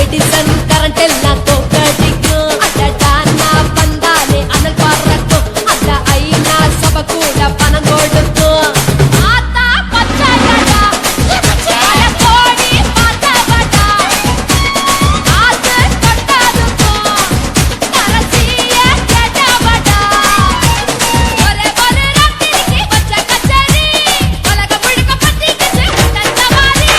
Edison current எல்லாம் தோக்கடிக்கும் அடடா நான் வந்தாலே அனல் பறக்கும் அந்த ஐநா சபை கூட பணம் கொடுக்கும் ஆத்தா பச்சையடா பச்சைய கோடி பார்த்தவடா ஆத்து கொட்டதுக்கும் கரசிய கேட்டவடா ஒரே ஒரு ராத்திரிக்கு வச்ச கச்சேரி உலக முழுக்க பத்திக்கிச்சு உண்ட சவாரி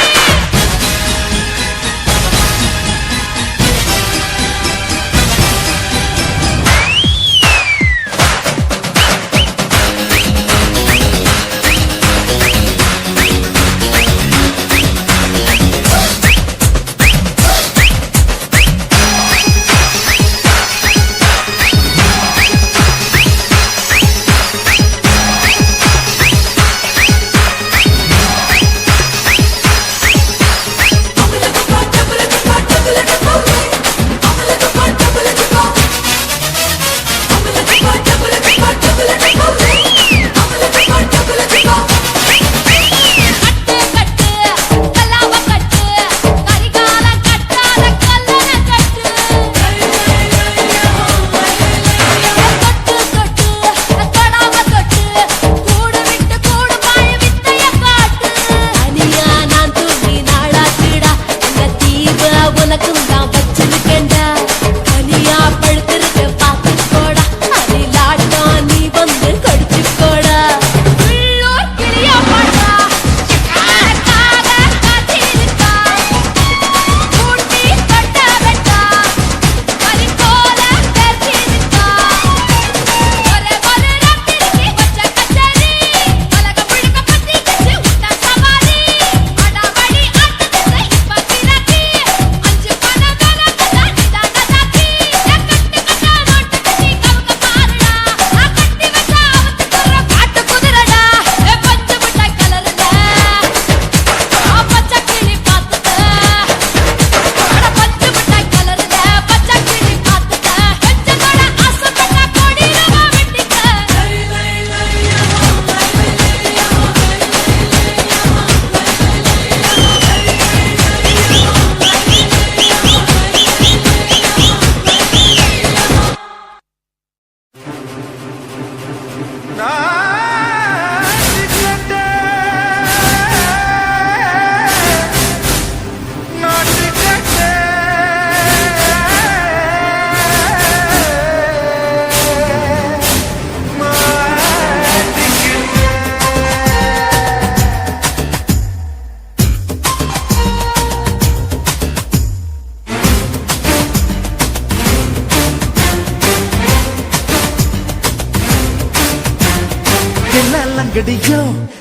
लंगड़ियो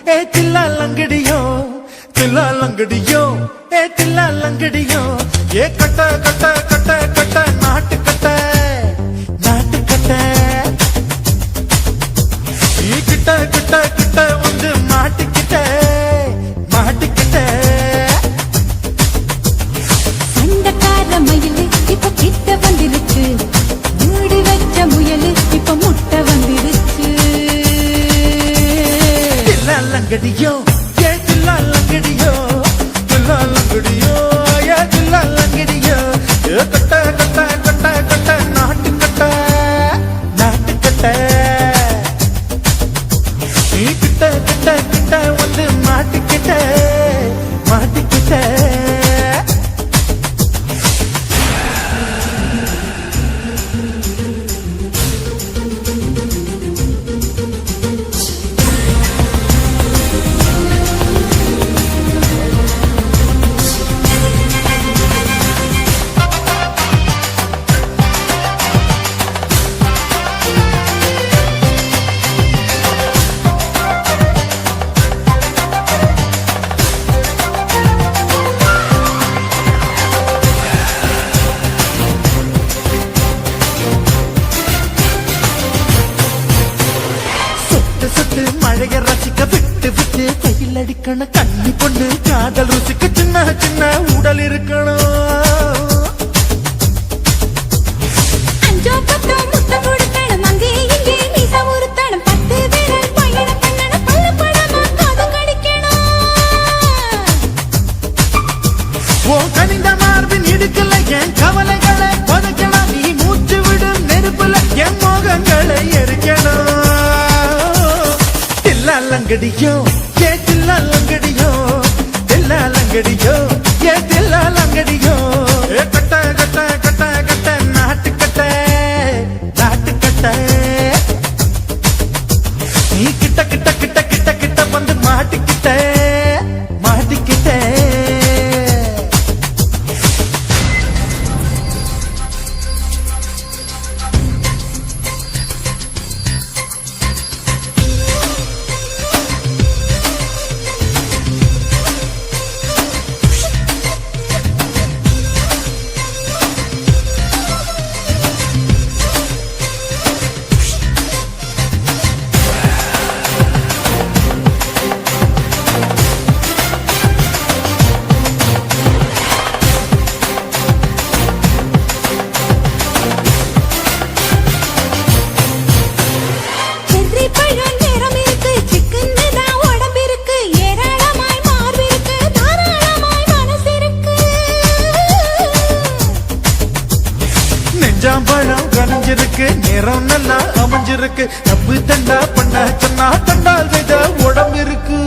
ए तिल्ला लंगड़ियो तिल्ला लंगड़ियो ए तिल्ला लंगड़ियो ये कट कट कट कट नाट कट ये किट किट किट வந்து மாட்டிக்கிட்ட சண்டக்கார மயிலு இப்ப கிட்ட வந்துருச்சு மூடி வச்ச முயலு இப்ப முட்டை வந்துருச்சு लंगड़ियो ये दिल्ला लंगड़ियो ये दिल्ला लंगड़ियो ये कट्टा कट्टा कट्टा कट्टा नाट कट्टा ये किट्टा किट्टा किट्टा வந்து மாட்டிக்கிட்ட மழைய ரசிக்க விட்டு விட்டு கையில் அடிக்கணும் கண்ணி பொண்ணு காதல் ருசிக்க சின்ன சின்ன உடல் இருக்கணும் ஓ கனிந்த மார்பின் இடுக்கல என் கவலைகளை புதைக்கணும் நீ மூச்சு விடும் நெருப்புல என் மோகங்களை எரிக்கணும் தில்லாலங்கடியோ ஏ தில்லாலங்கடியோ தில்லாலங்கடியோ ஏ தில்லாலங்கடியோ ஏ கட்ட கட்ட கட்ட கட்ட நாட்டுக்கட்ட நாட்டுக்கட்ட நீ கிட்ட கிட்ட கிட்ட கிட்ட கிட்ட வந்து மாட்டிக்கிட்ட மாட்டிக்கிட்ட செர்ரி பழம் நிறம் இருக்கு சிக்கன்னு தான் உடம்பிருக்கு ஏராளமாய் மார்பிருக்கு தாராளமாய் மனசிருக்கு நெஞ்சாம்பழம் கனிஞ்சிருக்கு நிறம் நல்லா அமைஞ்சிருக்கு தப்பு தண்டா பண்ண சொன்னா தண்டால் செய்த உடம்பு இருக்கு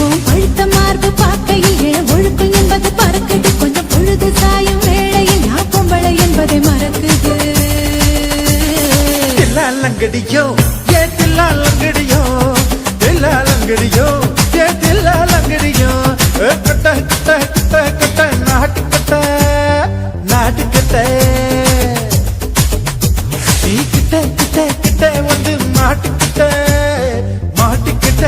உன் பழுத்த மார்பு பார்க்கையில் இள ஒழுக்கம் என்பது பறக்குது கொஞ்சம் பொழுது சாயும் வேளையில் நான் பொம்பளை என்பதை மறக்குது தில்லாலங்கடியோ ஏ தில்லாலங்கடியோ தில்லாலங்கடியோ ஏ தில்லாலங்கடியோ கட்ட கட்ட கட்ட கட்ட நாட்டுக்கட்ட நாட்டுக்கட்ட நீ கிட்ட கிட்ட கிட்ட வந்து மாட்டுக்கிட்ட மாட்டிக்கிட்ட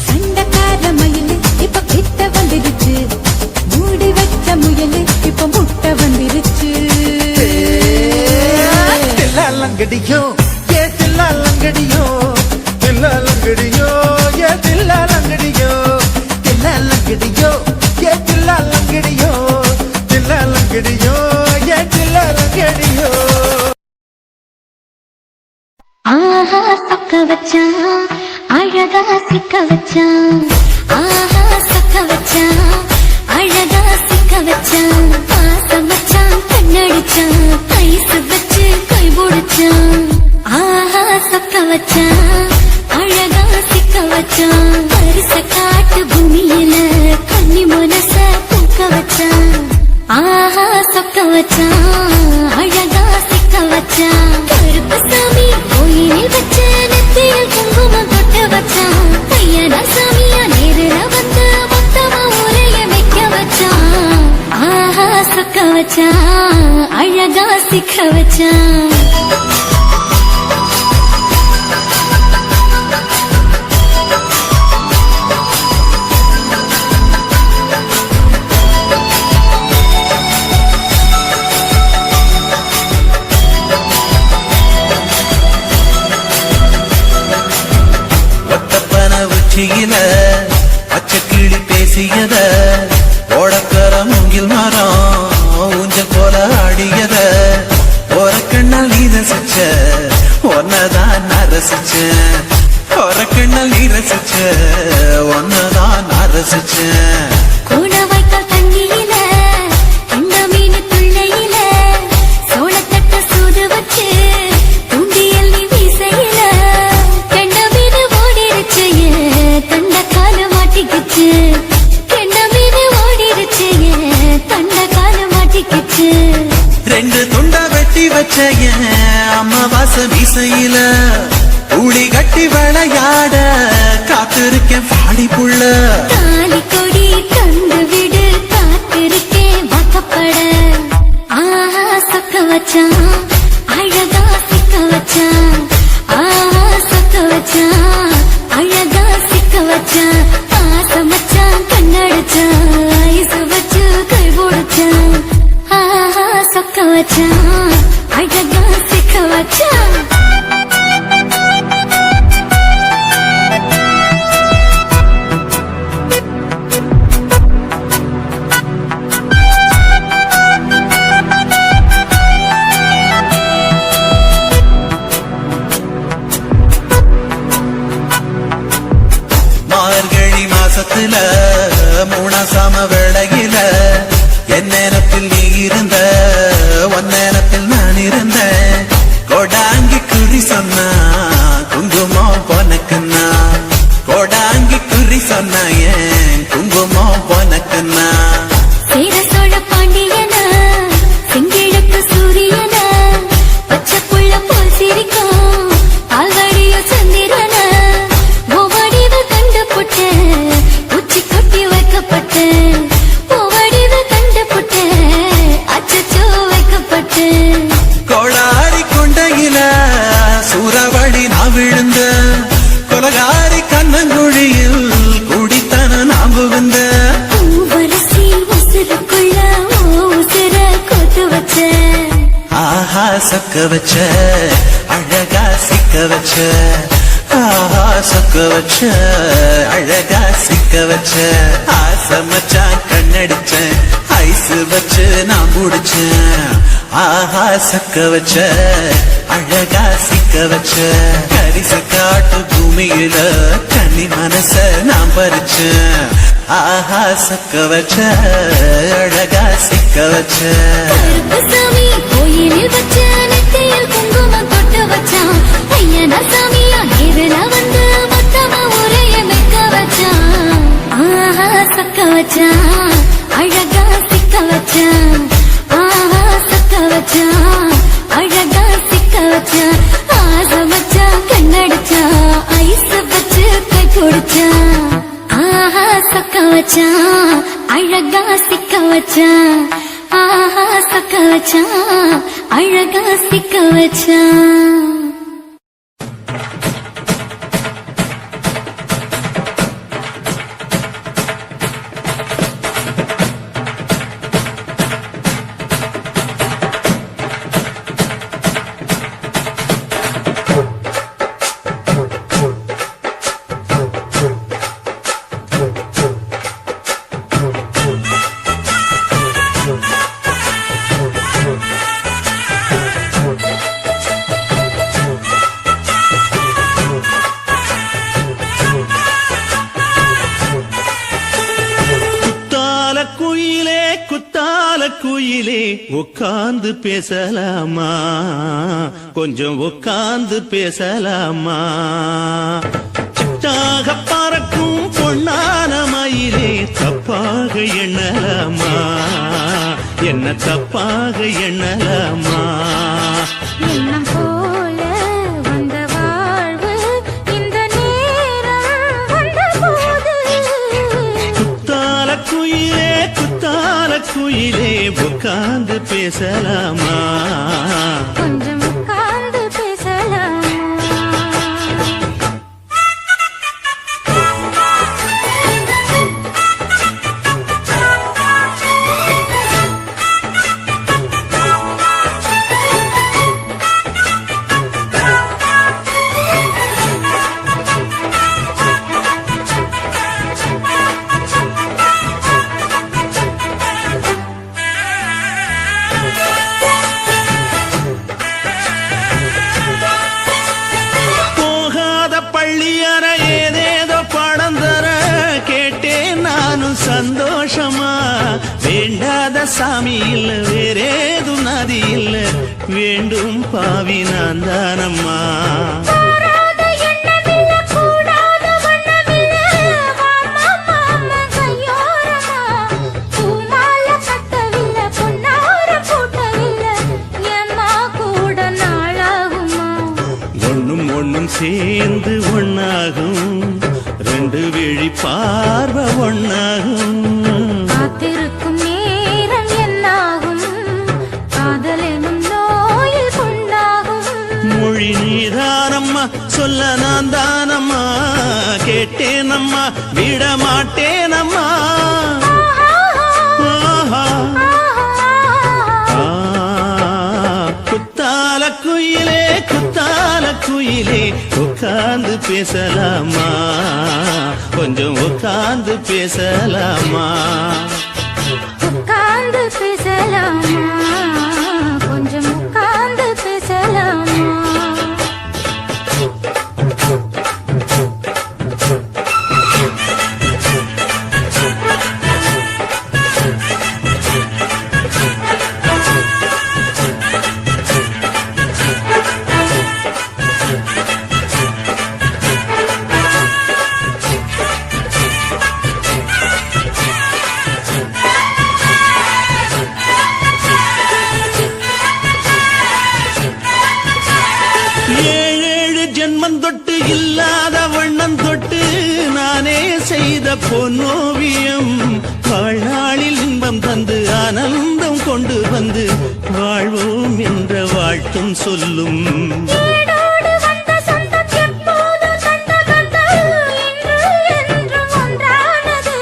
சண்டக்கார மயில் இப்ப கிட்ட வந்துருச்சு மூடி வச்ச முயல் இப்ப முட்டை வந்துருச்சு தில்லாலங்கடியோ ஏ தில்லாலங்கடியோ தில்லாலங்கடியோ ஏ தில்லாலங்கடியோ தில்லாலங்கடியோ ஏ தில்லாலங்கடியோ தில்லாலங்கடியோ ஏ தில்லாலங்கடியோ ஆஹா சொக்க வச்சான் அழகா சிக்க வச்சான் ஆஹா சொக்க வச்சான் அழகா சிக்க வச்சான் பாசம் வச்சான் கண்ணடிச்சான் ஐஸ் வச்சு கை போடுச்சான் ஆஹா சொக்க வச்சான் அழகா சிக்க வச்சான் பரிச காட்டு பூமியில கன்னி மனச பூக்க வச்சான் ஆஹா சொக்க வச்சான் அழகா சிக்க வச்சான் கருப்பு சாமி கோயிலில் வச்ச நெத்தியில் குங்குமம் தொட்டு வச்சான் கையடா சாமியா நேரில் வந்து மொத்தமா உரைய வைக்க வச்சான் ஆஹா சொக்க வச்சான் அழகா சிக்க வச்சான் ஒத்தப்பன உச்சியில பச்சைக்கிளி பேசியத ஓடக்கர மூங்கில் மரம் ஊஞ்சல் போல ஆடியத ஒரு கண்ணால் நீ ரசிச்ச ஒன்னதான் நான் ரசிச்சேன் ஒரு கண்ணால் நீ ரசிச்ச ஒன்னதான் நான் ரசிச்சேன் கூட வைக்கால் தண்ணியில கண்ட மீன் துள்ளையில சோளத்தட்ட சூடு வச்சு தூண்டியல் நீ வீசையில கண்ட மீன் ஓடிருச்சு தண்ட கால மாட்டிக்கிச்சு கண்ட மீன் ஓடிருச்சு தண்ட கால மாட்டிக்கிச்சு ரெண்டு துண்டா வெட்டி வச்ச என் அம்மாவாச வீசையில ஊழி கட்டி விளையாட காத்திருக்கேன் பாடி புள்ள தாலி கொடி தந்து விடு காத்திருக்கேன் வாக்கப்பட ஆஹா சொக்க வச்சான் அழகா சிக்க வச்சான் ஆஹா சொக்க வச்சான் அழகா சிக்க வச்சான் பாசம் வச்சான் கண்ணடிச்சான் ஐஸ் வச்சு கை போடுச்சான் ஆஹா சொக்க வச்சான் அழகா சிக்க வச்சான் மாசத்துல மூணாசாம வேளையில என் நேரத்தில் நீ இருந்த உன் நேரத்தில் நான் இருந்தேன் கோடாங்கி குறி சொன்னா குங்குமம் பொனக்குன்னா கோடாங்கி குறி சொன்னா ஏன் குங்குமம் பொனக்குன்னா சேர சோழ பாண்டியனா செங்கிழக்கு சூரியனா பச்சை புள்ள போல் சிரிக்கும் ஆல்வடிய சந்திரனா ஓவடிவு கண்டுபுட்ட உச்சி கொட்டி வைக்கப்பட்ட ஓவடிவு கண்டுபுட்ட அச்சச்சோ வைக்கப்பட்ட கோளாரி கொண்டையில சூறாவளி நான் விழுந்த கொலகாரி கண்ணங்குழியில் குடித்தன நாம் புகுந்த பூவரசி உசுருக்குள்ள உசுர கொத்து வச்ச ஆஹா சொக்க வச்ச அழகா சிக்க வச்ச ஆஹா சொக்க வச்ச அழகா சிக்க வச்ச ஆசை மச்சான் கண்ணடிச்சேன் ஐஸ் வச்சு நான் முடிச்சேன் ஆஹா சொக்க வச்ச அழகா சிக்க வச்ச கரிச காட்டு பூமியில கன்னி மனச நான் பறிச்சேன் ஆஹா சொக்க வச்ச அழகா சிக்க வச்ச சாமி கோயிலில் வச்ச நெத்தியில் குங்குமம் தொட்டு வச்சான் ஐயனா சாமியா நேரில் வந்து மொத்தமா உரைய வைக்க வச்சான் ஆஹா சக்க வச்சான் அழகா சிக்க வச்சான் ஆஹா சக்க வச்சான் அழகா சிக்க வச்சான் ஆசை வச்சான் கண்ணடிச்சான் ஐஸ் வச்சு கை பிடிச்சான் ஆஹா சக்க வச்சான் அழகா சிக்க வச்சான் ஆஹா சக்க வச்சான் அழகா சிக்க வச்சான் குயிலே உட்கார்ந்து பேசலாமா கொஞ்சம் உட்கார்ந்து பேசலாமா சிட்டாக பறக்கும் பொன்னான மயிலே தப்பாக எண்ணலாமா என்ன தப்பாக எண்ணலாமா எண்ணம் போல வந்த வாழ்வு இந்த நேரம் வந்தபோது குத்தால குயிலே உட்கார்ந்து பேசலாமா கொஞ்சம் உட்கார்ந்து பேசலாமா சந்தோஷமா வேண்டாத சாமி இல்ல வேறேதும் நதி இல்ல வேண்டும் பாவி நான் தானம்மா ஒண்ணும் சேர்ந்து ஒண்ணாகும் ரெண்டு விழி பார்வை ஒண்ணாகும் காத்திருக்கும் நேரம் என்னாகும் காதல் எனும் நோயில் கொண்டாகும் மொழி நீதானம்மா சொல்ல நான் தானம்மா கேட்டேனம்மா விட மாட்டேனம்மா குத்தால குயிலே உட்கார்ந்து பேசலாமா கொஞ்சம் உட்கார்ந்து பேசலாமா உட்கார்ந்து பேசலாமா கொஞ்சம் உட்கார்ந்து பேசலாமா செய்த பொன்னோவியம் வாழ்நாளில் இன்பம் தந்து ஆனந்தம் கொண்டு வந்து வாழ்வோம் என்ற வாழ்த்தும் சொல்லும். ஏடோடு வந்த சொந்தம் எப்போது தந்த பந்தம் இன்று என்றும் ஒன்றானது.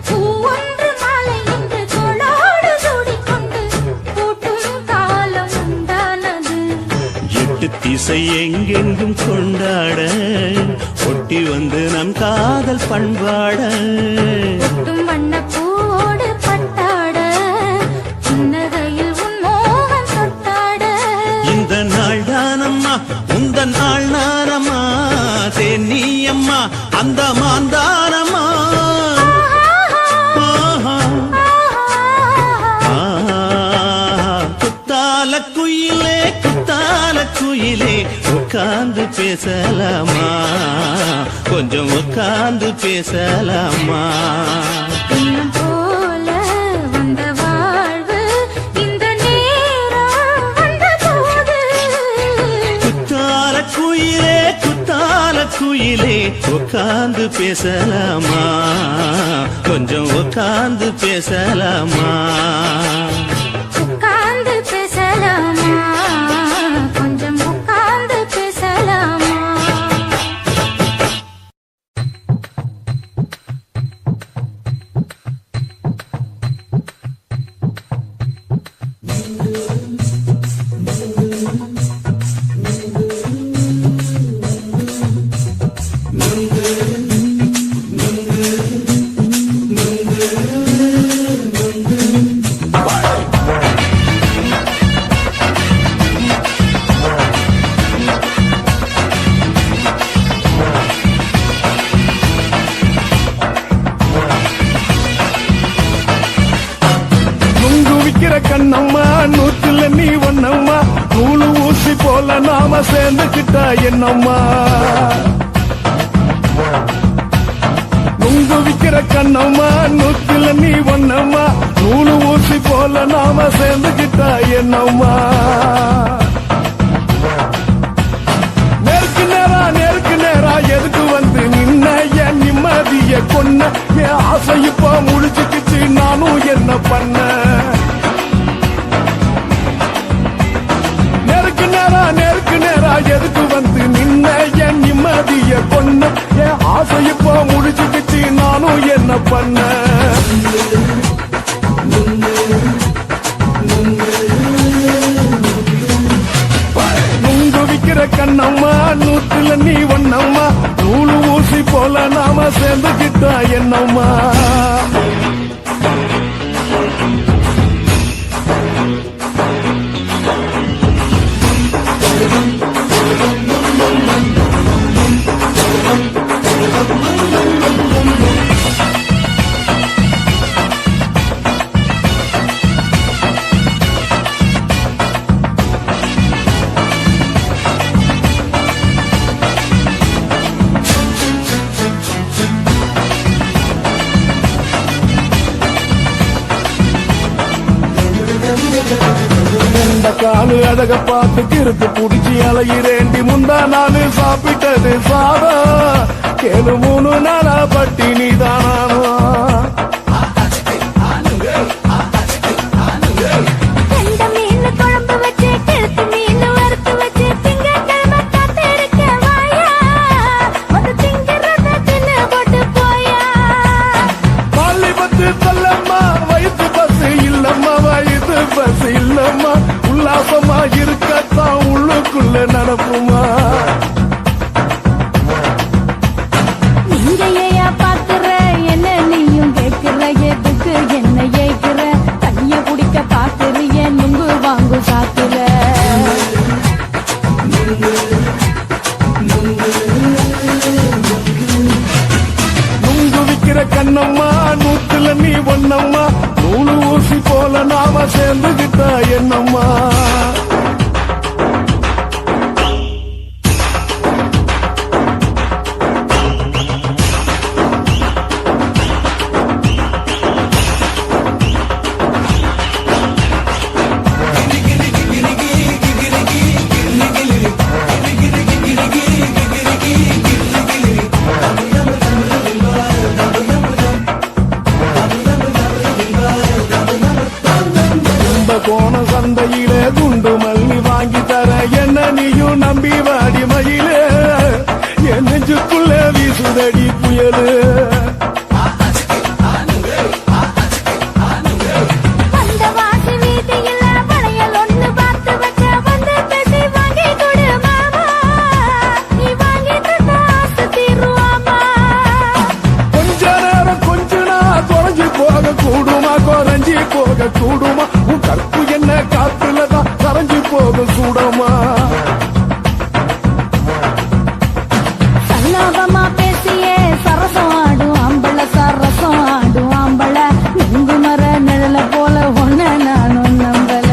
பூவொன்று மாலை என்று தோளோடு சூடிக்கொண்டு கூட்டும் காலம் உண்டானது. எட்டு திசை எங்கெங்கும் கொண்டாட ஒட்டி வந்து நம் காதல் பண்பாட. ஒட்டும் வண்ணப்பூவோடு பட்டாட புன்னகையில் உன் மோகம் தொட்டாட. இந்த நாள் தானம்மா உந்த நாள் நானம்மா தேனி அம்மா அந்த மாந்தானம்மா. குத்தால குயிலே குத்தால குயிலே உட்கார்ந்து பேசலாமா கொஞ்சம் உட்கார்ந்து பேசலாமா. இன்னும் போல வந்த வாழ்வு இந்த நேரம் வந்தபோது. குத்தால குயிலே உட்கார்ந்து பேசலாமா கொஞ்சம் உட்கார்ந்து பேசலாமா. உட்கார்ந்து பேசலாமா கொஞ்சம் உட்கார்ந்து பேசலாமா. நுங்கு விக்கிற கண்ணம்மா நூத்துல நீ ஒன்னம்மா நூலு ஊசி போல நாம சேர்ந்துக்கிட்டா என்னம்மா. நுங்கு விக்கிற கண்ணம்மா நூத்துல நீ ஒன்னம்மா நூலு ஊசி போல நாம சேர்ந்துக்கிட்டா என்னம்மா. நேருக்கு நேரா எதுக்கு வந்து நின்ன என் நிம்மதிய கொன்ன என் ஆசை இப்ப முடிச்சுக்கிச்சு நானும் என்ன பண்ண. நேருக்கு நேரா எதுக்கு வந்து நின்ன என் நிம்மதிய கொன்ன என் ஆசை இப்ப முடிச்சுக்கிச்சு நானும் என்ன பண்ண. நுங்கு விக்கிற கண்ணம்மா நூத்துல நீ ஒன்னம்மா நூலு ஊசி போல நாம சேர்ந்துக்கிட்டா என்னம்மா. இந்த காலு அழக பார்த்து கிறுக்கு புடிச்சு அலையிறேண்டி முந்தா நானு சாப்பிட்டது சாதம் கேளு 3 நாளா பட்டினி தானானோ. கெண்ட மீன் குழம்பு வச்சு கெளுத்து மீன் வறுத்து வச்சு திங்கட்கிழமை காத்திருக்க வாயா. வந்து திங்கிறத தின்னு போட்டு போயா. பள்ளி பத்து சொல்லம்மா வயிற்று பசு இல்லம்மா வயிற்று பசு இல்லம்மா உல்லாசமா இருக்கத்தான் உள்ளுக்குள்ள நடப்புமா. நீங்க ஏயா பாக்குற என்ன நீயும் கேட்கிற எதுக்கு என்ன ஏக்குற. தண்ணிய குடிக்க பாக்குறிய நுங்கு வாங்கு சாக்குற. நுங்கு விக்கிற கண்ணம்மா நூத்துல நீ ஒன்னம்மா நூலு ஊசி போல நாம சேர்ந்துகிட்டா என்னம்மா. நம்பி வாடி மயிலே என் நெஞ்சுக்குள்ள வீசுதடி புயலு வந்த வாசி வீதியில வளையல் ஒண்ணு பார்த்து வச்ச வந்து பேசி வாங்கி கொடு மாமா நீ வாங்கி தந்த ஆசை தீருவாமா கொஞ்ச நேரம் கொஞ்ச நான் குறைஞ்சி போக கூடுமா குறைஞ்சி போக கூடுமா உன் கற்பு என்ன காத்துலதான் கரைஞ்சி போக கூடுமா சல்லாபமா பேசியே சரசம் ஆடும் ஆம்பள சரசம் ஆடும் ஆம்பள நெங்கு மர நிழல போல ஒன்ன நானும் நம்பல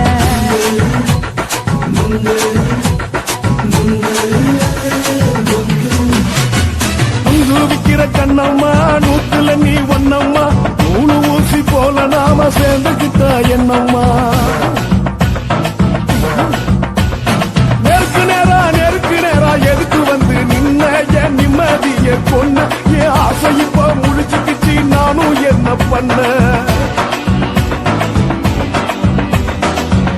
உங்கு விக்கிற கண்ணம்மா நூத்துல நீ ஒன்னம்மா நூலு ஊசி போல நாம சேர்ந்துக்கிட்டா என்னம்மா நெருக்கு நேரா எதுக்கு வந்து நின்ன என் நிம்மதிய கொன்ன என் ஆசை இப்ப முடிச்சுக்கிச்சு நானும் என்ன பண்ண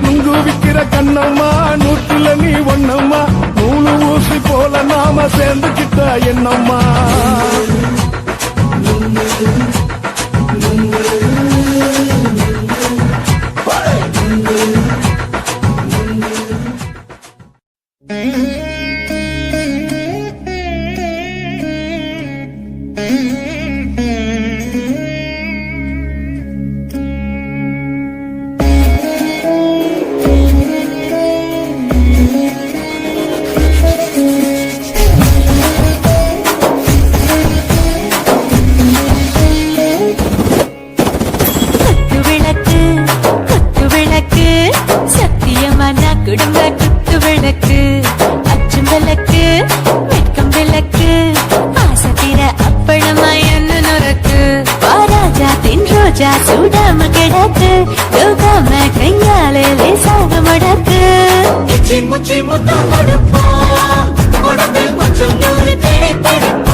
நுங்கு விக்கிற கண்ணம்மா நூற்றுல நீ ஒன்னம்மா நூலு ஊசி போல நாம சேர்ந்துக்கிட்டா என்னம்மா குடும்ப குத்து விளக்கு அச்சும் விளக்கு வெட்கம் விளக்கு ஆசத்திர அப்பளமா என்ன நுறக்கு வாராஜா தின் ரோஜா சூடாம கிடக்கு யோகாம கையாலே லேசாக முடக்கு முச்சி முத்தம் கொடுப்போம் உடம்பில் கொஞ்சம் நூறு தேவைப்படும்